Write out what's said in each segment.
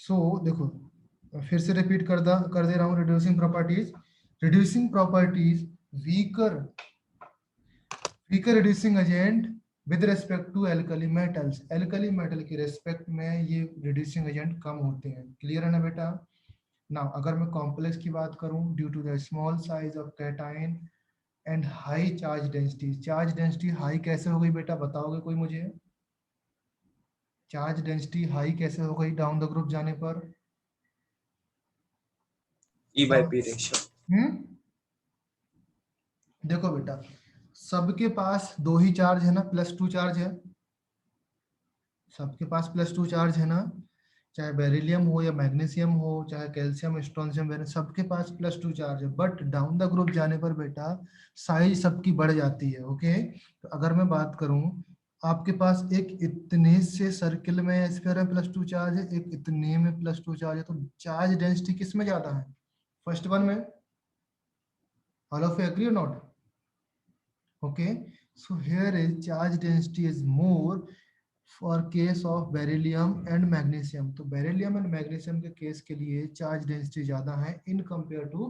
सो देखो, फिर से रिपीट कर दे रहा हूँ। Reducing properties weaker reducing agent with respect to alkali metals. Alkali metal के रेस्पेक्ट में ये रिड्यूसिंग एजेंट कम होते हैं। क्लियर है ना बेटा? नाउ अगर मैं कॉम्प्लेक्स की बात करूं, due to the small size of cation and high charge density high कैसे हो गई बेटा, बताओगे कोई मुझे? चार्ज डेंसिटी हाई कैसे हो गई डाउन द ग्रुप जाने पर? E/P ratio. देखो बेटा, सबके पास दो ही चार्ज है ना, +2 चार्ज है। सबके पास +2 चार्ज है ना, चाहे बेरिलियम हो या मैग्नीशियम हो, चाहे कैल्शियम स्ट्रोंशियम, सबके पास +2 चार्ज है। बट डाउन द ग्रुप जाने पर बेटा साइज सबकी बढ़ जाती है। ओके, तो अगर मैं बात करूं, आपके पास एक इतने से सर्किल में स्फीयर में +2 चार्ज है, एक इतने में +2 चार्ज है, तो चार्ज डेंसिटी किस में ज्यादा है? फर्स्ट वन में। ऑल ऑफ यू एग्री और not? Okay, so here is charge density is more for case of beryllium and magnesium. तो beryllium and magnesium के केस के लिए चार्ज डेंसिटी ज्यादा है in compare to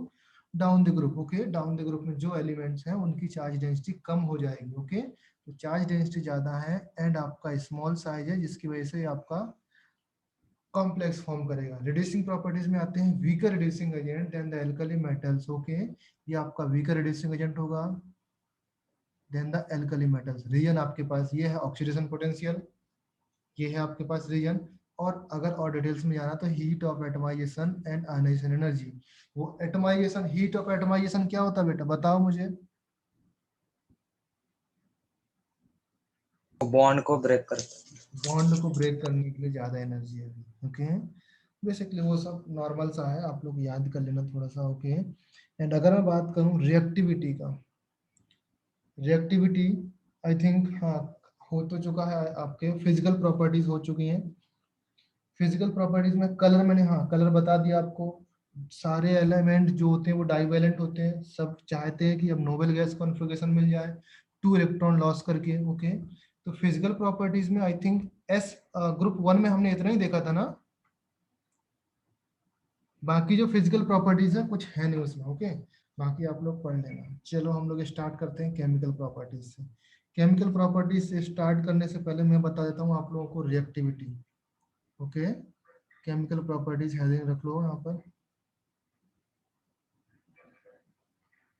down the group. Okay, down the group में जो elements हैं उनकी चार्ज डेंसिटी कम हो जाएगी। ओके, तो चार्ज डेंसिटी ज्यादा है एंड आपका स्मॉल साइज है, जिसकी वजह से आपका कॉम्प्लेक्स फॉर्म करेगा। रिड्यूसिंग प्रॉपर्टीज में आते हैं weaker reducing agent than the alkali metals. Okay, ये आपका वीकर रिड्यूसिंग एजेंट होगा than the alkali metals. Reason आपके पास ये है ऑक्सीडेशन पोटेंशियल, ये है आपके पास रीजन। और अगर और डिटेल्स में जाना तो heat of atomization and ionization energy. वो एटमाइजेशन, हीट ऑफ एटमाइजेशन क्या होता है बेटा, बताओ मुझे? बॉन्ड को ब्रेक करता बॉन्ड को ब्रेक करने के लिए ज्यादा एनर्जी है। ओके, बेसिकली वो सब नॉर्मल सा है, आप लोग याद कर लेना थोड़ा सा। ओके, एंड अगर मैं बात करूं रिएक्टिविटी का, रिएक्टिविटी आई थिंक हाँ हो तो चुका है, आपके फिजिकल प्रॉपर्टीज हो चुकी हैं। फिजिकल प्रॉपर्टीज में कलर, मैंने हाँ कलर बता दिया आपको। सारे एलिमेंट जो होते हैं वो डाइवेलेंट होते हैं, सब चाहते हैं कि अब नोबेल गैस कॉन्फ़िगरेशन मिल जाए 2 इलेक्ट्रॉन लॉस करके। ओके, तो फिजिकल प्रॉपर्टीज में आई थिंक एस ग्रुप 1 में हमने इतना ही देखा था ना, बाकी जो फिजिकल प्रॉपर्टीज है कुछ है नहीं उसमें। ओके, बाकी आप लोग पढ़ लेना। चलो हम लोग स्टार्ट करते हैं केमिकल प्रॉपर्टीज से। केमिकल प्रॉपर्टीज से स्टार्ट करने से पहले मैं बता देता हूँ आप लोगों को reactivity. Okay, chemical properties heading रख लो यहाँ पर,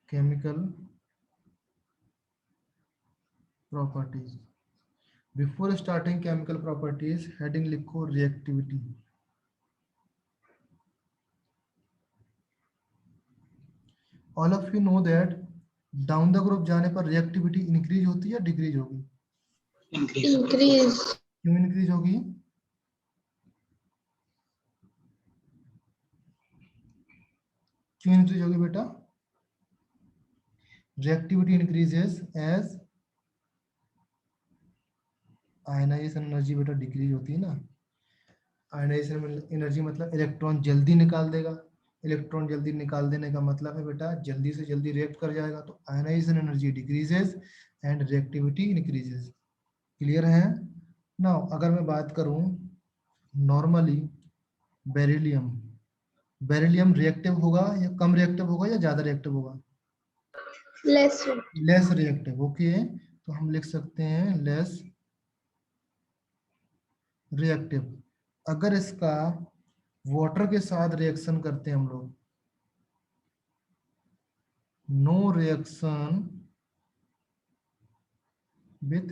chemical properties. Before starting chemical properties heading लिखो reactivity. All of you know that down the group जाने पर रिएक्टिविटी इंक्रीज होती है या डिक्रीज होगी? इंक्रीज। क्यों इंक्रीज होगी? क्यों इंक्रीज होगी बेटा? Reactivity increases as ionization energy बेटा डिक्रीज होती है ना। आयनाइजेशन एनर्जी मतलब इलेक्ट्रॉन जल्दी निकाल देगा। इलेक्ट्रॉन जल्दी निकाल देने का मतलब है बेटा जल्दी से जल्दी रिएक्ट कर जाएगा, तो ionization energy decreases and reactivity increases. Clear है? नाउ अगर मैं बात करूं नॉर्मली बेरिलियम, बेरिलियम रिएक्टिव होगा या कम रिएक्टिव होगा या ज्यादा रिएक्टिव होगा? लेस। Less reactive. ओके, तो हम लिख सकते हैं लेस रिएक्टिव। अगर इसका वाटर के साथ रिएक्शन करते हैं हम लोग, no reaction with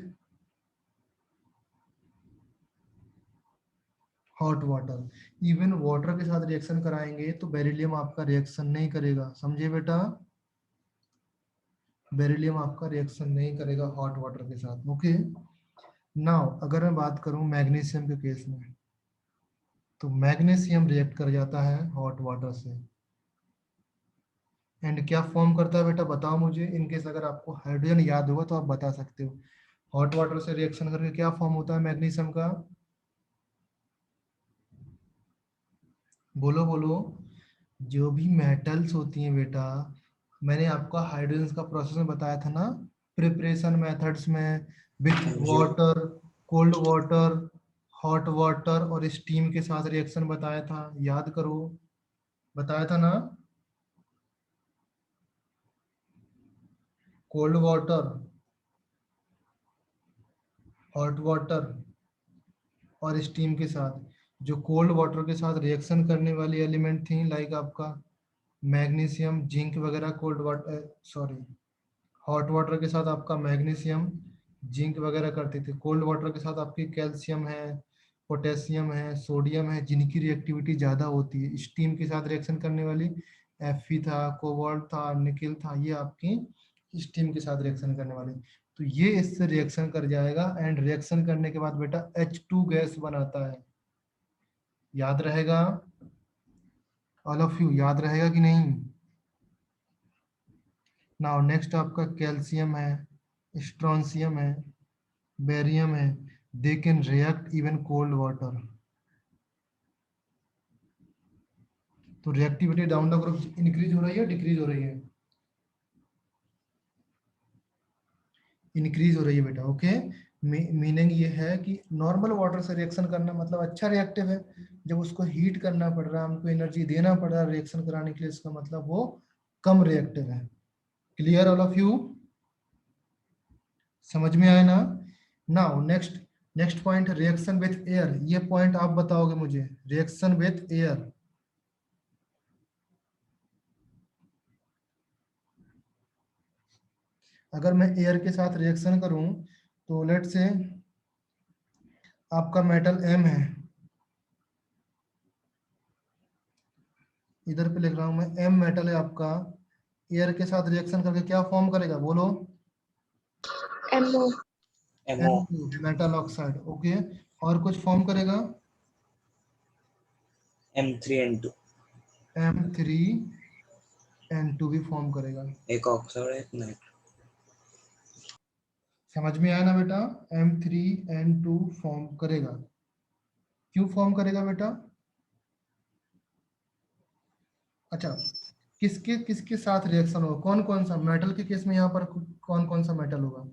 hot water, even water के साथ रिएक्शन कराएंगे तो बेरिलियम आपका रिएक्शन नहीं करेगा। समझे बेटा? बेरिलियम आपका रिएक्शन नहीं करेगा हॉट वाटर के साथ। ओके, नाउ अगर मैं बात करूं मैग्नीशियम के केस में, तो मैग्नीशियम रिएक्ट कर जाता है हॉट वाटर से एंड क्या फॉर्म करता है बेटा, बताओ मुझे। इनकेस अगर आपको हाइड्रोजन याद होगा तो आप बता सकते हो, हॉट वाटर से रिएक्शन करके क्या फॉर्म होता है मैग्नीशियम का? बोलो बोलो। जो भी मेटल्स होती हैं बेटा, मैंने आपको हाइड्रोजन का प्रोसेस में बताया था ना, प्रिपरेशन मेथड्स में, विथ है। Water, cold water, hot water और स्टीम के साथ रिएक्शन बताया था, याद करो, बताया था ना। कोल्ड वाटर, हॉट वाटर और स्टीम के साथ, जो कोल्ड वाटर के साथ रिएक्शन करने वाली एलिमेंट थी, लाइक आपका मैग्नीशियम, जिंक वगैरह, cold water, sorry, hot water के साथ आपका मैग्नीशियम, जिंक वगैरह करते थे। कोल्ड वाटर के साथ आपकी कैल्शियम है, पोटेशियम है, सोडियम है, जिनकी रिएक्टिविटी ज़्यादा होती है। स्टीम के साथ रिएक्शन करने वाली Fe था, कोबाल्ट था, निकिल था, ये आपकी स्टीम के साथ रिएक्शन करने वाली। तो ये इससे रिएक्शन कर जाएगा एंड रिएक्शन करने के बाद बेटा H2 गैस बनाता है। याद रहेगा ऑल ऑफ यू, याद रहेगा कि नहीं? नाउ नेक्स्ट आपका कैल्शियम है, स्ट्रोंशियम है, बेरियम है, they can react even cold water. तो reactivity down the group increase हो रही है, डिक्रीज हो रही है? इंक्रीज हो रही है बेटा, ओके। मीनिंग ये है कि नॉर्मल वाटर से रिएक्शन करना मतलब अच्छा रिएक्टिव है। जब उसको हीट करना पड़ रहा है, हमको एनर्जी देना पड़ रहा है रिएक्शन कराने के लिए, इसका मतलब वो कम रिएक्टिव है। Clear all of you? समझ में आया ना? Now next next point, reaction with air. ये पॉइंट आप बताओगे मुझे, रिएक्शन विथ एयर। अगर मैं एयर के साथ रिएक्शन करूं तो लेट से आपका मेटल M है, इधर पे लिख रहा हूं मैं, M मेटल है आपका, एयर के साथ रिएक्शन करके क्या फॉर्म करेगा, बोलो? MO. MO. Metal oxide, okay. और कुछ फॉर्म करेगा? M3N2. M3N2 भी फॉर्म करेगा। एक ऑक्साइड एक नाइट्रो। समझ में आया ना बेटा? M3N2 फॉर्म करेगा। क्यों फॉर्म करेगा बेटा? अच्छा, किसके किसके साथ रिएक्शन होगा, कौन कौन सा मेटल के केस में, यहाँ पर कौन कौन सा मेटल होगा?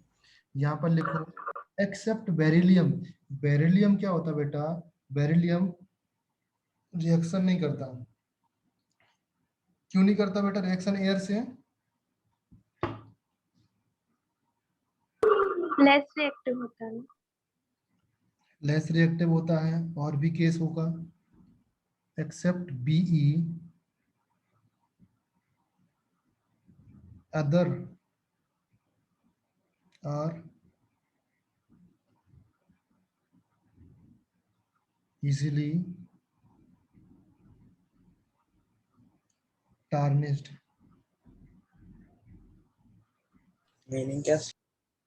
यहाँ पर लिखो एक्सेप्ट बेरिलियम। बेरिलियम क्या होता है बेटा? बेरिलियम रिएक्शन नहीं करता। क्यों नहीं करता बेटा रिएक्शन एयर से? Less reactive होता है। लेस रिएक्टिव होता है। और भी केस होगा, except Be, other are easily tarnished meaning क्या?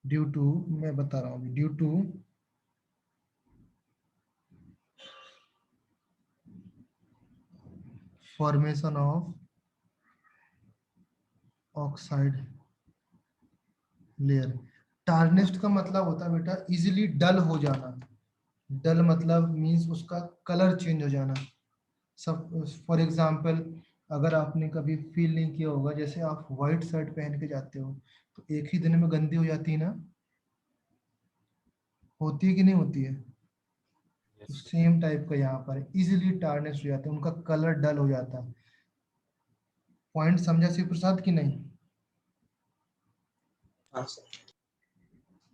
ड्यू टू, मैं बता रहा हूँ, due to formation of oxide layer. Tarnished का मतलब होता है बेटा इजीली डल हो जाना। डल मतलब मींस उसका कलर चेंज हो जाना। सब फॉर एग्जांपल, अगर आपने कभी फील नहीं किया होगा, जैसे आप व्हाइट शर्ट पहन के जाते हो तो एक ही दिन में गंदी हो जाती है ना, होती है कि नहीं होती है? तो सेम टाइप का यहाँ पर इजीली टार्निश हो जाता है, उनका कलर डल हो जाता है। पॉइंट समझा शिव प्रसाद की नहीं? हाँ सर।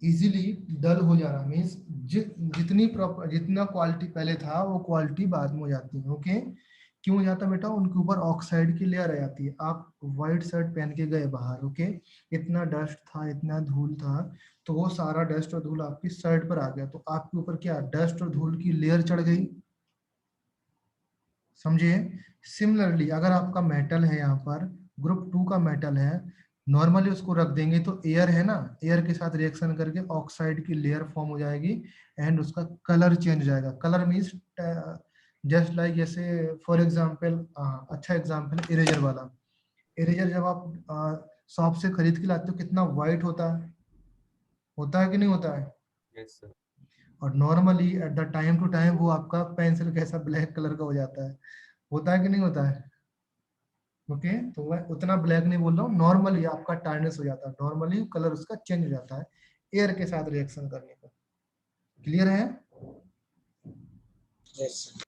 इजीली डल हो जाना मीन्स जितनी प्रॉपर जितना क्वालिटी पहले था वो क्वालिटी बाद में हो जाती है, ओके। क्यों हो जाता बेटा? उनके ऊपर ऑक्साइड की लेयर आ जाती है। आप व्हाइट शर्ट पहन के गए बाहर, ओके, इतना डस्ट था, इतना धूल था, तो वो सारा डस्ट और धूल आपकी शर्ट पर आ गया, तो आपके ऊपर क्या डस्ट और धूल की लेयर चढ़ गई। समझिए? सिमिलरली अगर आपका मेटल है, यहाँ पर ग्रुप 2 का मेटल है, नॉर्मली उसको रख देंगे तो एयर है ना, एयर के साथ रिएक्शन करके ऑक्साइड की लेयर फॉर्म हो जाएगी एंड उसका कलर चेंज हो जाएगा। कलर मीन्स जस्ट लाइक, जैसे फॉर एग्जांपल, अच्छा एग्जांपल इरेजर वाला। इरेजर जब आप शॉप से खरीद के लाते हो कितना वाइट होता है कि नहीं होता है? Yes sir. और normally at the time to time वो आपका पेंसिल कैसा ब्लैक कलर का हो जाता है, होता है कि नहीं होता है? ओके, तो मैं उतना ब्लैक नहीं बोल रहा हूँ, नॉर्मली आपका टार्निश हो जाता है, नॉर्मली कलर उसका चेंज हो जाता है एयर के साथ रिएक्शन करने पर। क्लियर है? Yes, sir.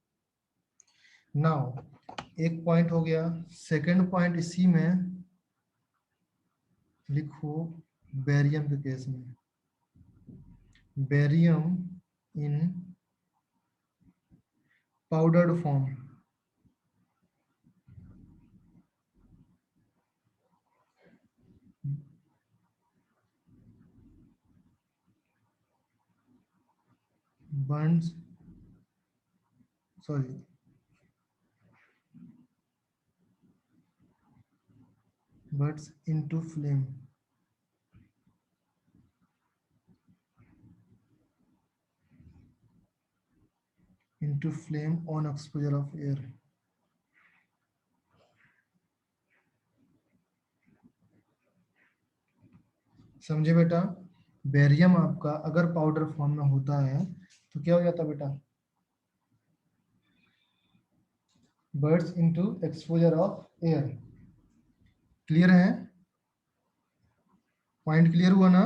नाउ एक पॉइंट हो गया। सेकंड पॉइंट इसी में लिखो, बेरियम के केस में, barium in powdered form, burns bursts into flame on exposure of air। समझे बेटा? बेरियम आपका अगर पाउडर फॉर्म में होता है तो क्या हो जाता बेटा? Birds into exposure of air. Clear है? पॉइंट क्लियर हुआ ना?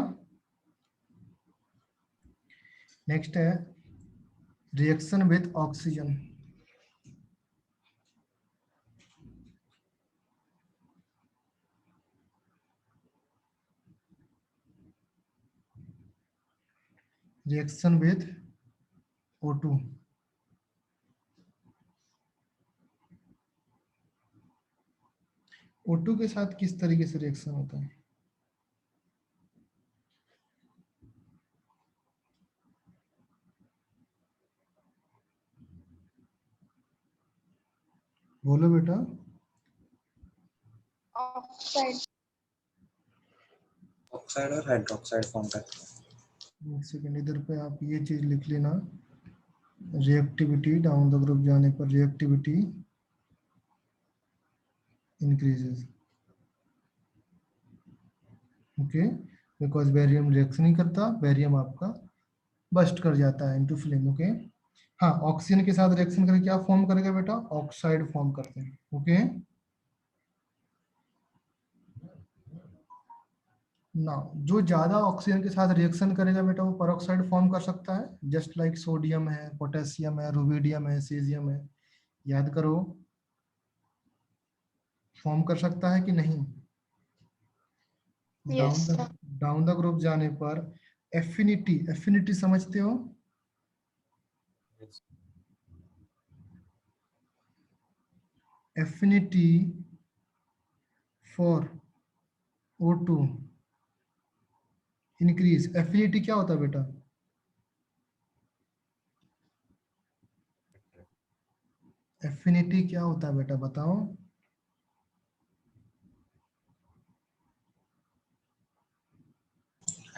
नेक्स्ट है reaction with oxygen. Reaction with O2। O2 के साथ किस तरीके से रिएक्शन होता है? बोलो बेटा। ऑक्साइड। ऑक्साइड और हाइड्रोक्साइड फॉर्म करते हैं। एक सेकेंड, इधर पे आप ये चीज लिख लेना, रिएक्टिविटी डाउन द ग्रुप जाने पर reactivity increases. Okay, because barium reaction नहीं करता, बेरियम आपका बस्ट कर जाता है इनटू फ्लेम। ओके, हाँ, ऑक्सीजन के साथ रिएक्शन करके क्या फॉर्म करेगा बेटा? ऑक्साइड फॉर्म करते हैं। ओके, ना जो ज्यादा ऑक्सीजन के साथ रिएक्शन करेगा बेटा वो पेरोक्साइड फॉर्म कर सकता है, जस्ट लाइक सोडियम है, पोटेशियम है, रुबिडियम है, सीजियम है। याद करो, फॉर्म कर सकता है कि नहीं? Yes, sir. Down the group जाने पर एफिनिटी, एफिनिटी समझते हो? Yes. Affinity for O2 increase. Affinity क्या होता है बेटा? एफिनिटी क्या होता है बेटा, बताओ?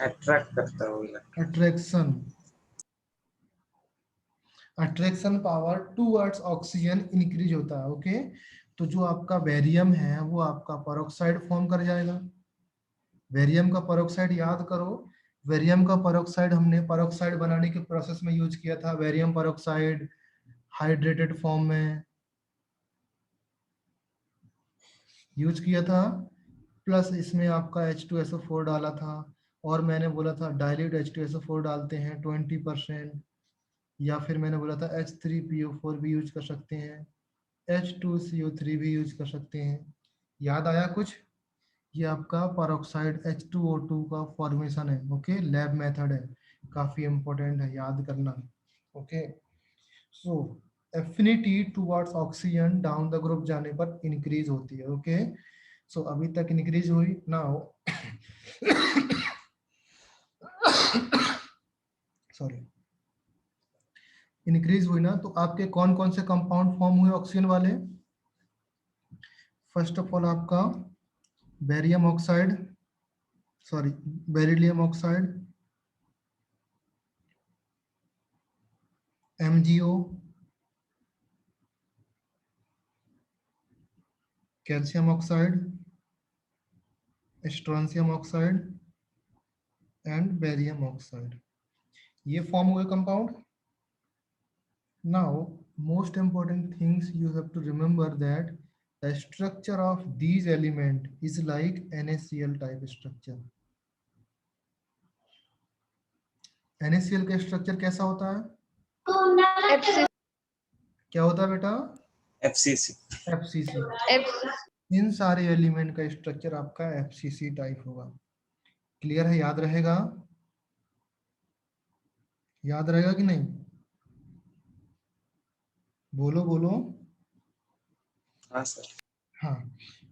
अट्रैक्ट करता है वो electron. Attraction, attraction power towards oxygen increase होता है। ओके, तो जो आपका बेरियम है वो आपका पेरोक्साइड फॉर्म कर जाएगा। बेरियम का पेरोक्साइड याद करो, बेरियम का पेरोक्साइड हमने पेरोक्साइड बनाने के प्रोसेस में यूज किया था, बेरियम पेरोक्साइड हाइड्रेटेड फॉर्म में यूज किया था, प्लस इसमें आपका H2SO4 डाला था, और मैंने बोला था डाइल्यूट H2SO4 डालते हैं 20%, या फिर मैंने बोला था H3PO4 भी यूज कर सकते हैं, H2CO3 भी यूज कर सकते हैं। याद आया कुछ? ये आपका पेरोक्साइड H2O2 का फॉर्मेशन है। ओके, लैब मेथड है, काफी इंपॉर्टेंट है, याद करना। Okay, so affinity towards oxygen down the group जाने पर इंक्रीज होती है। ओके, सो अभी तक इंक्रीज हुई। नाउ सॉरी, इंक्रीज हुई ना, तो आपके कौन कौन से कंपाउंड फॉर्म हुए ऑक्सीजन वाले? फर्स्ट ऑफ ऑल आपका barium oxide, sorry beryllium oxide, MgO, calcium oxide, strontium oxide and barium oxide. ये फॉर्म हुए compound. Now, most important things you have to remember that the structure of these element is like NaCl type structure। NaCl का structure कैसा होता है? H6 क्या होता है बेटा? FCC. FCC। F इन सारे एलिमेंट का स्ट्रक्चर आपका FCC टाइप होगा। क्लियर है? याद रहेगा? याद रहेगा कि नहीं? बोलो बोलो। हाँ सर. हाँ।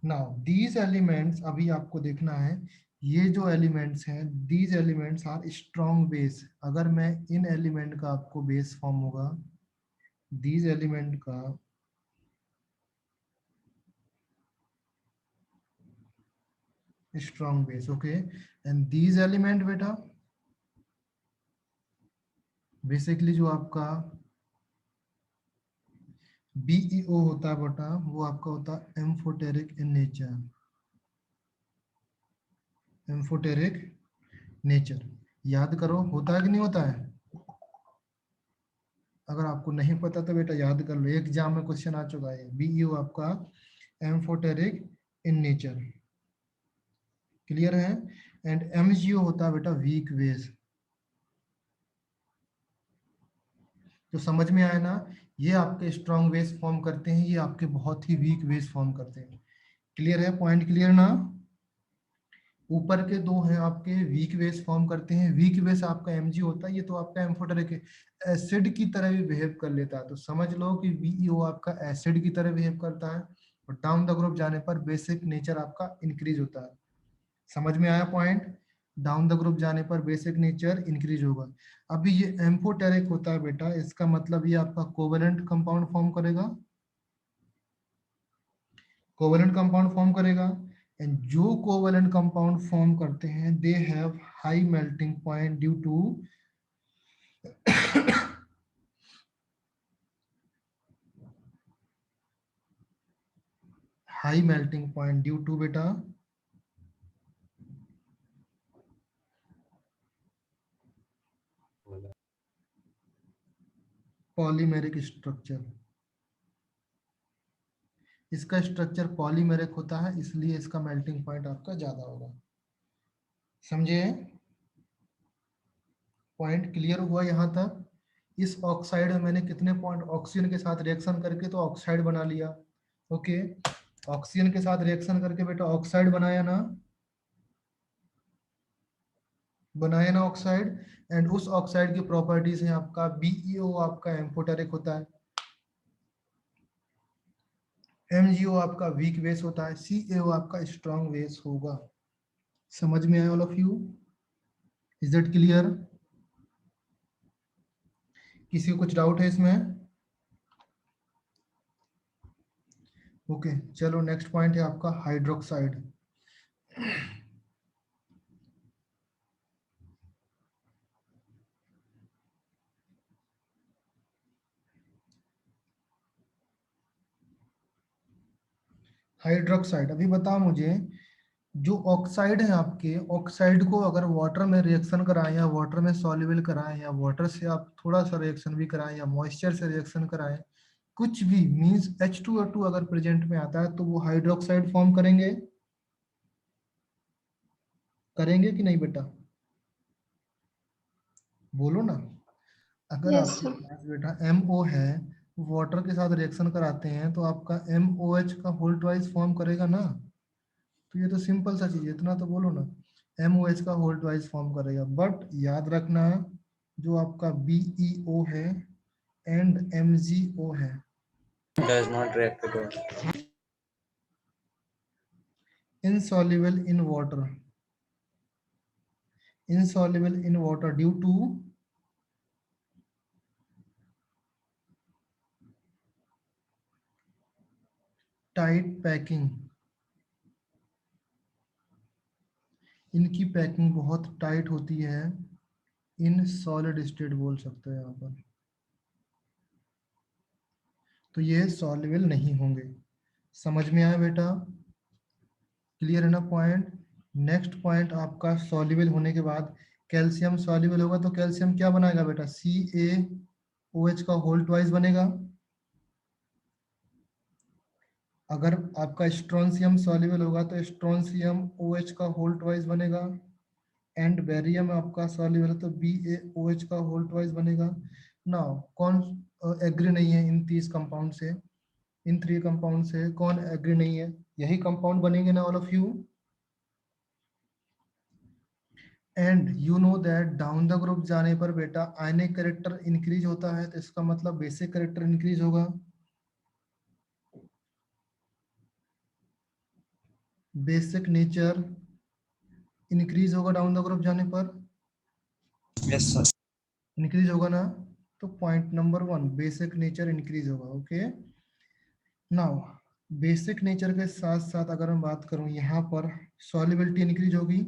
नाउ दीज एलिमेंट्स, अभी आपको देखना है ये जो एलिमेंट्स हैं, these elements are strong base. अगर मैं इन एलिमेंट का आपको बेस फॉर्म होगा, दीज एलिमेंट का strong base, okay. And these element बेटा बेसिकली जो आपका BeO होता है बेटा, वो आपका होता है amphoteric in nature. Amphoteric nature याद करो, होता है कि नहीं होता है? अगर आपको नहीं पता तो बेटा याद कर लो, एक एग्जाम में क्वेश्चन आ चुका है। BeO आपका एम्फोटेरिक इन नेचर। क्लियर है? एंड MgO होता है बेटा वीक बेस। तो समझ में आया ना? ये आपके स्ट्रॉन्ग बेस फॉर्म करते हैं, ये आपके बहुत ही वीक बेस फॉर्म करते हैं। क्लियर है? पॉइंट क्लियर ना? ऊपर के दो हैं आपके वीक बेस फॉर्म करते हैं। वीक बेस आपका Mg होता है, ये तो आपका एम्फोटेरिक एसिड की तरह भी बिहेव कर लेता है। तो समझ लो कि BeO आपका एसिड की तरह बिहेव करता है, और डाउन द ग्रुप जाने पर बेसिक नेचर आपका इंक्रीज होता है। समझ में आया पॉइंट? डाउन द ग्रुप जाने पर बेसिक नेचर इंक्रीज होगा। अभी ये एम्फोटेरिक होता है बेटा, इसका मतलब ये आपका कोवेलेंट कंपाउंड फॉर्म करेगा। कोवेलेंट कंपाउंड फॉर्म करेगा। एंड जो कोवेलेंट कंपाउंड फॉर्म करते हैं they have high melting point due to high melting point due to बेटा पॉलीमेरिक स्ट्रक्चर। इसका स्ट्रक्चर पॉलीमेरिक होता है, इसलिए इसका मेल्टिंग पॉइंट आपका ज्यादा होगा। समझे? पॉइंट क्लियर हुआ यहाँ तक? इस ऑक्साइड में मैंने कितने पॉइंट ऑक्सीजन के साथ रिएक्शन करके तो ऑक्साइड बना लिया। ओके, ऑक्सीजन के साथ रिएक्शन करके बेटा ऑक्साइड बनाया ना? बनाया ना ऑक्साइड? एंड उस ऑक्साइड की प्रॉपर्टीज है आपका BeO आपका एम्फोटेरिक होता है, MgO आपका वीक बेस होता है, CaO आपका स्ट्रॉन्ग बेस होगा। समझ में आया all of you? Is that clear? किसी को कुछ डाउट है इसमें? ओके चलो नेक्स्ट पॉइंट है आपका हाइड्रोक्साइड। हाइड्रोक्साइड, अभी बताओ मुझे, जो ऑक्साइड है आपके, ऑक्साइड को अगर वाटर में रिएक्शन कराएं या वाटर में सॉल्युबल कराएं या वाटर से आप थोड़ा सा रिएक्शन भी कराएं या मॉइस्चर से रिएक्शन कराएं, कुछ भी मींस H2O2 अगर प्रेजेंट में आता है तो वो हाइड्रोक्साइड फॉर्म करेंगे। करेंगे कि नहीं बेटा? बोलो ना। अगर Yes, आपके sir. पास बेटा MO है, वाटर के साथ रिएक्शन कराते हैं तो आपका MOH का होल ट्वाइस फॉर्म करेगा ना? तो ये तो सिंपल सा चीज है, इतना तो बोलो ना। MOH का होल ट्वाइस फॉर्म करेगा, बट याद रखना जो आपका BeO है एंड MgO है, Does not react with water. insoluble in water, insoluble in water due to tight packing. इनकी पैकिंग बहुत टाइट होती है, इन सॉलिड स्टेट बोल सकते हैं यहाँ पर, तो ये सॉल्युबल नहीं होंगे। समझ में आया बेटा? क्लियर है ना पॉइंट? नेक्स्ट पॉइंट आपका सॉल्युबल होने के बाद कैल्शियम सॉल्युबल होगा, तो कैल्शियम क्या बनाएगा बेटा? CaOH का होल ट्वाइस बनेगा। अगर आपका स्ट्रोंशियम सॉल्युबल होगा तो स्ट्रोंशियम OH का होल ट्वाइस बनेगा। एंड बेरियम आपका सॉल्युबल है तो BaOH का होल ट्वाइस बनेगा। नाउ कौन एग्री नहीं है इन 30 कंपाउंड से, इन 3 कंपाउंड से कौन एग्री नहीं है? यही कंपाउंड बनेंगे ना all of you. And you know that down the group जाने पर बेटा आयनिक कैरेक्टर इंक्रीज होता है, तो इसका मतलब बेसिक कैरेक्टर इंक्रीज होगा। बेसिक नेचर इंक्रीज होगा डाउन द ग्रुप जाने पर, Yes, sir. इंक्रीज होगा ना। तो point number 1 basic nature increase होगा। ओके, नाउ बेसिक नेचर के साथ साथ अगर मैं बात करूं यहाँ पर सॉल्युबिलिटी इंक्रीज होगी।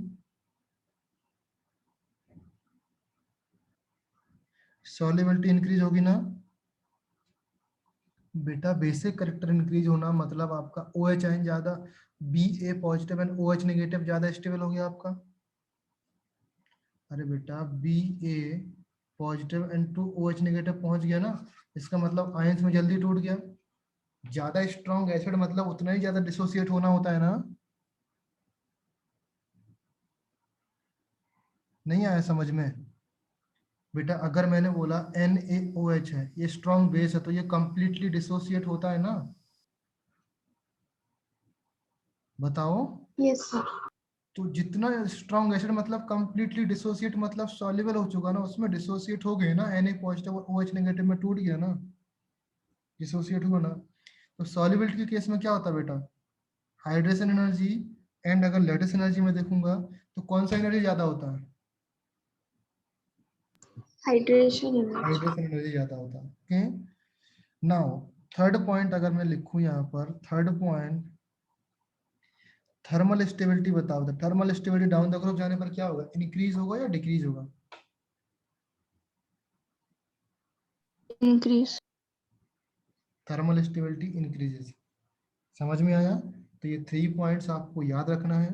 सॉल्युबिलिटी इंक्रीज होगी ना बेटा। बेसिक कैरेक्टर इंक्रीज होना मतलब आपका OH आयन ज्यादा, Ba positive and OH negative ज्यादा स्टेबल हो गया आपका। अरे बेटा Ba positive and 2 OH negative पहुंच गया ना, इसका मतलब आयंस में जल्दी टूट गया। ज्यादा स्ट्रॉन्ग एसिड मतलब उतना ही ज्यादा डिसोसिएट होना होता है ना। नहीं आया समझ में बेटा? अगर मैंने बोला NaOH है, ये स्ट्रॉन्ग बेस है, तो ये कंप्लीटली डिसोसिएट होता है ना? बताओ। Yes sir. तो जितना स्ट्रॉन्ग एसिड मतलब कंप्लीटली डिसोसिएट मतलब सॉल्युबल हो चुका ना, उसमें डिसोसिएट हो गए ना, Na पॉजिटिव और OH नेगेटिव में टूट गया ना, डिसोसिएट हुआ ना। तो सॉल्युबिलिटी के केस में क्या होता है बेटा? हाइड्रेशन एनर्जी एंड अगर लेटिस एनर्जी में देखूंगा तो कौन सा एनर्जी ज्यादा होता है? Hydration energy. हाइड्रेशन एनर्जी ज्यादा होता है। ओके, नाउ थर्ड पॉइंट अगर मैं लिखूं यहाँ पर, थर्ड पॉइंट थर्मल स्टेबिलिटी बताओ। तो thermal stability down the group जाने पर क्या होगा? इंक्रीज होगा या डिक्रीज होगा? इंक्रीज। Thermal stability increases. समझ में आया? तो ये 3 पॉइंट्स आपको याद रखना है।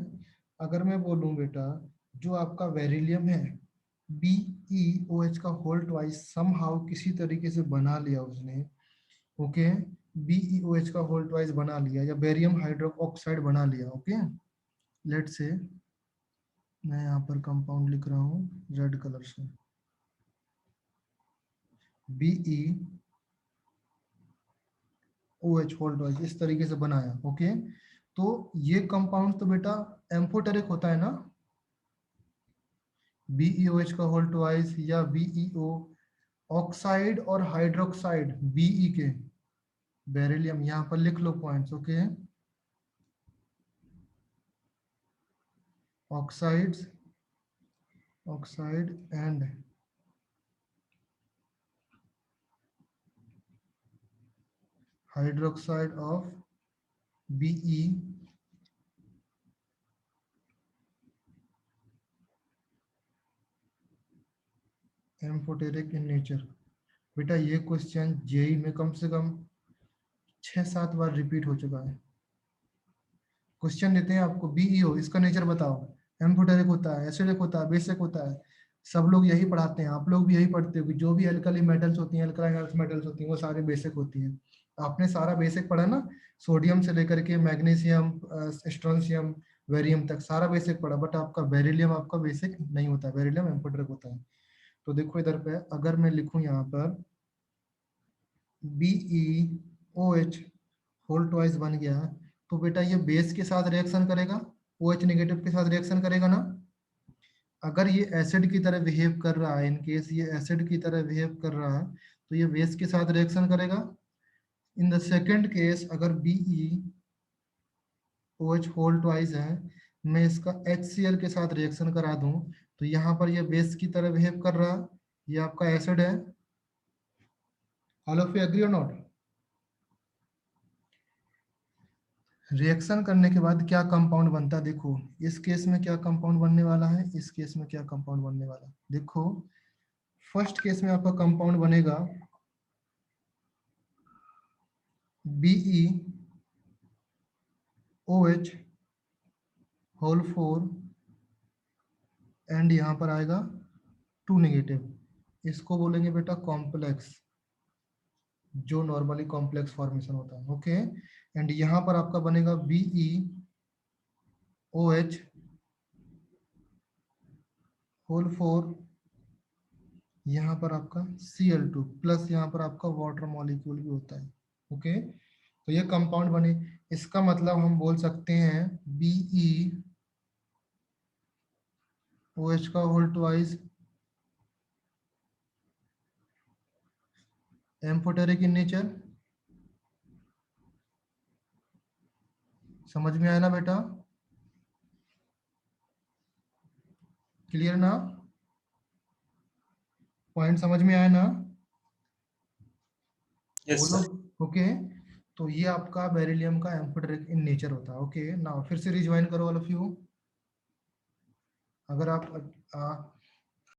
अगर मैं बोलूं बेटा जो आपका बेरिलियम है BeOH का होल ट्वाइस समहाउ किसी तरीके से बना लिया उसने, ओके, BeOH का होल ट्वाइस बना लिया या बेरियम हाइड्रोक्साइड बना लिया। ओके, लेट से मैं यहाँ पर कंपाउंड लिख रहा हूँ रेड कलर से, BeOH होल ट्वाइस इस तरीके से बनाया। ओके, तो ये कंपाउंड तो बेटा एम्फोटेरिक होता है ना, BeOH का होल ट्वाइस या BeO ऑक्साइड और हाइड्रोक्साइड Be के बेरिलियम, यहाँ पर लिख लो points. Okay, oxides, oxide and hydroxide of Be amphoteric in nature. बेटा ये क्वेश्चन जेई में कम से कम 6-7 बार रिपीट हो चुका है। क्वेश्चन देते हैं आपको BeO इसका नेचर बताओ, एम्फोटेरिक होता है, एसिडिक होता है, बेसिक होता है। सब लोग यही पढ़ाते हैं, आप लोग भी यही पढ़ते हो कि जो भी अल्कली मेटल्स होती हैं, अल्कलाइन अर्थ मेटल्स होती हैं, वो सारे बेसिक होती हैं। आपने सारा बेसिक पढ़ा ना, सोडियम से लेकर के मैग्नीशियम, स्ट्रोंशियम, बेरियम तक सारा बेसिक पढ़ा, बट आपका बेरिलियम आपका बेसिक नहीं होता है, बेरिलियम एम्फोटेरिक होता है। तो देखो इधर पे अगर मैं लिखूं यहाँ पर BeOH होल ट्वाइस बन गया, तो बेटा ये बेस के साथ रिएक्शन करेगा, OH नेगेटिव के साथ रिएक्शन करेगा ना। अगर ये एसिड की तरह बिहेव कर रहा है, इन केस ये एसिड की तरह बिहेव कर रहा है, तो ये बेस के साथ रिएक्शन करेगा। इन द सेकेंड केस अगर BeOH होल ट्वाइस है, मैं इसका HCl के साथ रिएक्शन करा दूं, तो यहाँ पर ये बेस की तरह बिहेव कर रहा है, ये आपका एसिड है। ऑल ऑफ यू एग्री और नॉट? रिएक्शन करने के बाद क्या कंपाउंड बनता है देखो, इस केस में क्या कंपाउंड बनने वाला है, इस केस में क्या कंपाउंड बनने वाला है देखो। फर्स्ट केस में आपका कंपाउंड बनेगा BeOH होल 4 एंड यहाँ पर आएगा 2 नेगेटिव, इसको बोलेंगे बेटा कॉम्प्लेक्स, जो नॉर्मली कॉम्प्लेक्स फॉर्मेशन होता है। ओके, एंड यहाँ पर आपका बनेगा BeOH होल 4, यहाँ पर आपका Cl2 प्लस यहाँ पर आपका वाटर मॉलिक्यूल भी होता है। ओके, तो ये कंपाउंड बने, इसका मतलब हम बोल सकते हैं BeOH का whole twice amphoteric in nature. समझ में आया ना बेटा? क्लियर ना? पॉइंट समझ में आया ना? Yes, बोलो। sir. ओके, तो ये आपका बेरिलियम का एम्फोटेरिक इन नेचर होता है। ओके, नाउ फिर से रिज्वाइन करो ऑल ऑफ यू। अगर आप